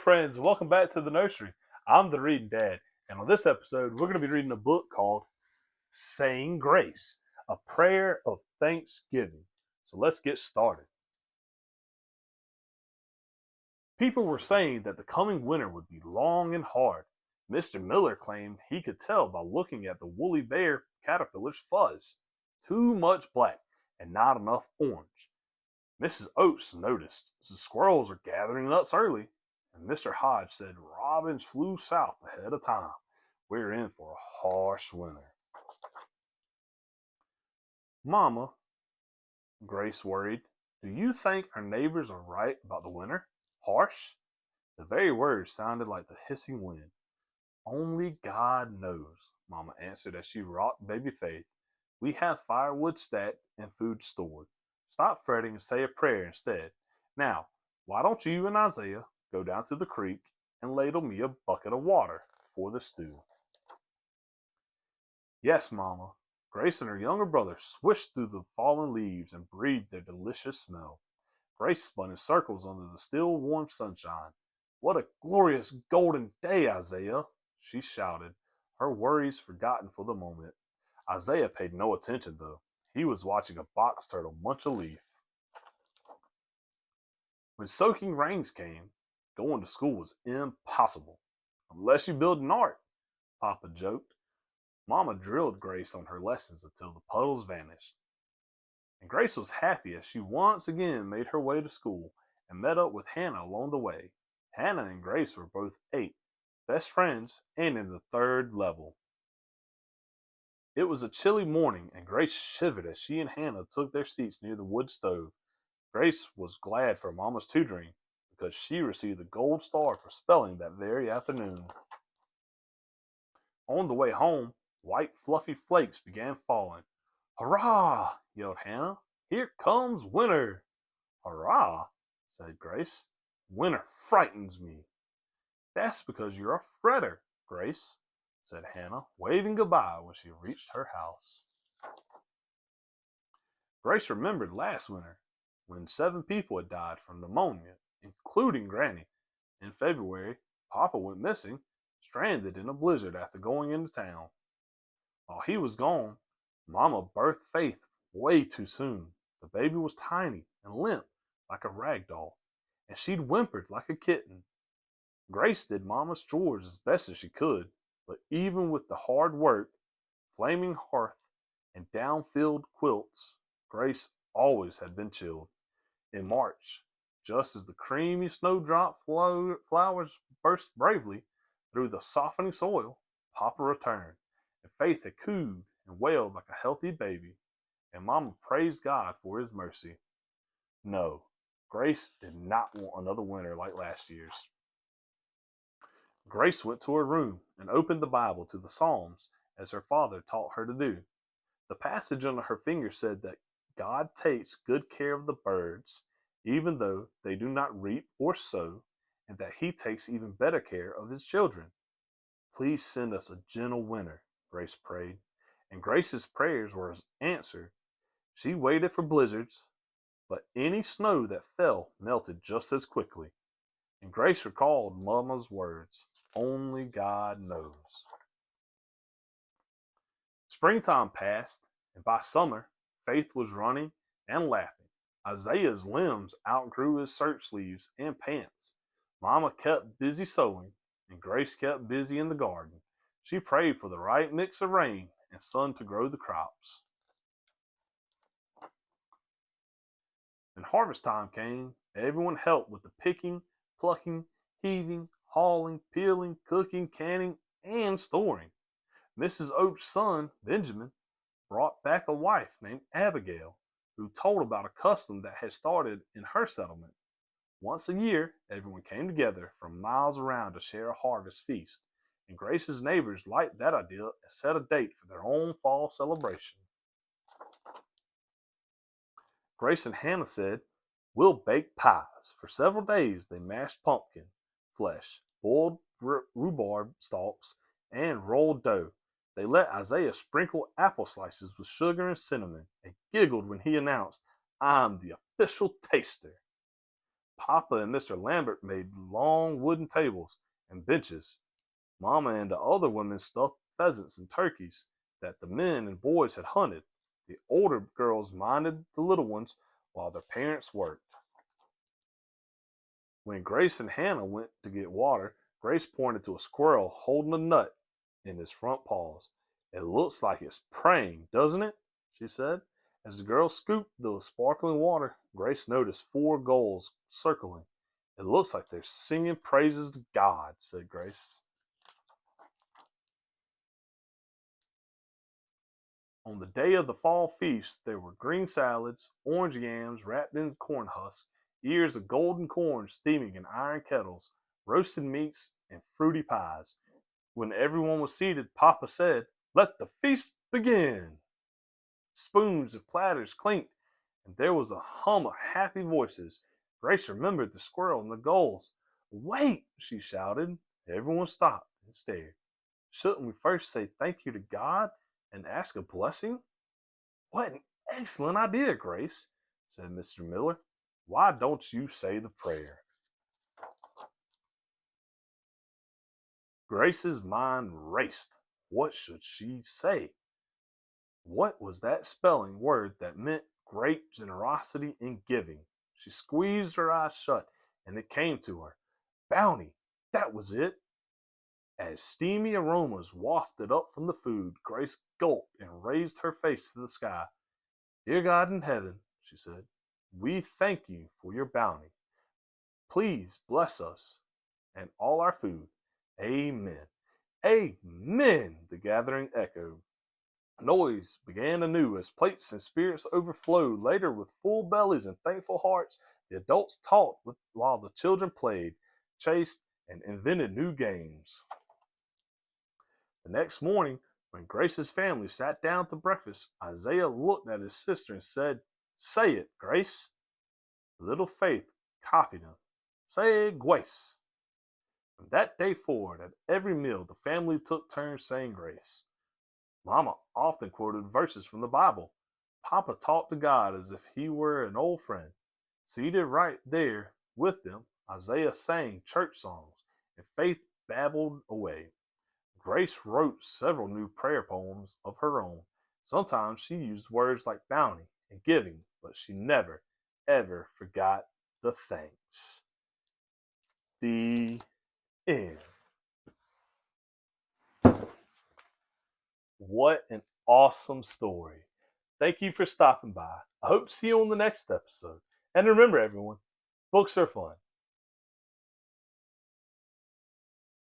friends. Welcome back to the nursery. I'm the Reading Dad, and on this episode, we're going to be reading a book called Saying Grace, a prayer of thanksgiving. So let's get started. People were saying that the coming winter would be long and hard. Mr. Miller claimed he could tell by looking at the woolly bear caterpillar's fuzz. Too much black and not enough orange. Mrs. Oates noticed the squirrels are gathering nuts early, and Mr. Hodge said robins flew south ahead of time. We're in for a harsh winter. Mama, Grace worried, do you think our neighbors are right about the winter? Harsh? The very words sounded like the hissing wind. Only God knows, Mama answered as she rocked baby Faith. We have firewood stacked and food stored. Stop fretting and say a prayer instead. Now, why don't you and Isaiah go down to the creek and ladle me a bucket of water for the stew? Yes, Mama. Grace and her younger brother swished through the fallen leaves and breathed their delicious smell. Grace spun in circles under the still warm sunshine. What a glorious golden day, Isaiah, she shouted, her worries forgotten for the moment. Isaiah paid no attention, though. He was watching a box turtle munch a leaf. When soaking rains came, going to school was impossible. Unless you build an ark, Papa joked. Mama drilled Grace on her lessons until the puddles vanished. And Grace was happy as she once again made her way to school and met up with Hannah along the way. Hannah and Grace were both 8, best friends, and in the 3rd level. It was a chilly morning, and Grace shivered as she and Hannah took their seats near the wood stove. Grace was glad for Mama's tutoring because she received the gold star for spelling that very afternoon. On the way home, white fluffy flakes began falling. Hurrah! Yelled Hannah. Here comes winter! Hurrah! Said Grace. Winter frightens me. That's because you're a fretter, Grace, said Hannah, waving goodbye when she reached her house. Grace remembered last winter when 7 people had died from pneumonia, including Granny. In February, Papa went missing, stranded in a blizzard after going into town. While he was gone, Mama birthed Faith way too soon. The baby was tiny and limp like a rag doll, and she'd whimpered like a kitten. Grace did Mama's chores as best as she could, but even with the hard work, flaming hearth, and down-filled quilts, Grace always had been chilled. In March, just as the creamy snowdrop flowers burst bravely through the softening soil, Papa returned, and Faith had cooed and wailed like a healthy baby, and Mama praised God for his mercy. No, Grace did not want another winter like last year's. Grace went to her room and opened the Bible to the Psalms as her father taught her to do. The passage under her finger said that God takes good care of the birds, even though they do not reap or sow, and that he takes even better care of his children. Please send us a gentle winter, Grace prayed, and Grace's prayers were answered. She waited for blizzards, but any snow that fell melted just as quickly. And Grace recalled Mama's words, only God knows. Springtime passed, and by summer, Faith was running and laughing. Isaiah's limbs outgrew his shirt sleeves and pants. Mama kept busy sewing, and Grace kept busy in the garden. She prayed for the right mix of rain and sun to grow the crops. When harvest time came, everyone helped with the picking, plucking, heaving, hauling, peeling, cooking, canning, and storing. Mrs. Oates' son, Benjamin, brought back a wife named Abigail, who told about a custom that had started in her settlement. Once a year, everyone came together from miles around to share a harvest feast, and Grace's neighbors liked that idea and set a date for their own fall celebration. Grace and Hannah said, we'll bake pies. For several days, they mashed pumpkin flesh, boiled rhubarb stalks, and rolled dough. They let Isaiah sprinkle apple slices with sugar and cinnamon and giggled when he announced, I'm the official taster. Papa and Mr. Lambert made long wooden tables and benches. Mama and the other women stuffed pheasants and turkeys that the men and boys had hunted. The older girls minded the little ones while their parents worked. When Grace and Hannah went to get water, Grace pointed to a squirrel holding a nut in his front paws. It looks like it's praying, doesn't it? She said. As the girls scooped the sparkling water, Grace noticed 4 gulls circling. It looks like they're singing praises to God, said Grace. On the day of the fall feast, there were green salads, orange yams wrapped in corn husks, ears of golden corn steaming in iron kettles, roasted meats, and fruity pies. When everyone was seated, Papa said, "Let the feast begin." Spoons and platters clinked, and there was a hum of happy voices. Grace remembered the squirrel and the gulls. "Wait!" she shouted. Everyone stopped and stared. "Shouldn't we first say thank you to God and ask a blessing?" "What an excellent idea, Grace," said Mr. Miller. "Why don't you say the prayer?" Grace's mind raced. What should she say? What was that spelling word that meant great generosity in giving? She squeezed her eyes shut, and it came to her. Bounty! That was it! As steamy aromas wafted up from the food, Grace gulped and raised her face to the sky. "Dear God in heaven," she said, "we thank you for your bounty. Please bless us and all our food. Amen." "Amen," the gathering echoed. Noise began anew as plates and spirits overflowed. Later, with full bellies and thankful hearts, the adults talked while the children played, chased, and invented new games. The next morning, when Grace's family sat down to breakfast, Isaiah looked at his sister and said, "Say it, Grace." Little Faith copied him. "Say Grace." From that day forward, at every meal, the family took turns saying grace. Mama often quoted verses from the Bible. Papa talked to God as if he were an old friend. Seated right there with them, Isaiah sang church songs, and Faith babbled away. Grace wrote several new prayer poems of her own. Sometimes she used words like bounty and giving, but she never, ever forgot the thanks. The end. What an awesome story. Thank you for stopping by. I hope to see you on the next episode. And remember, everyone, books are fun.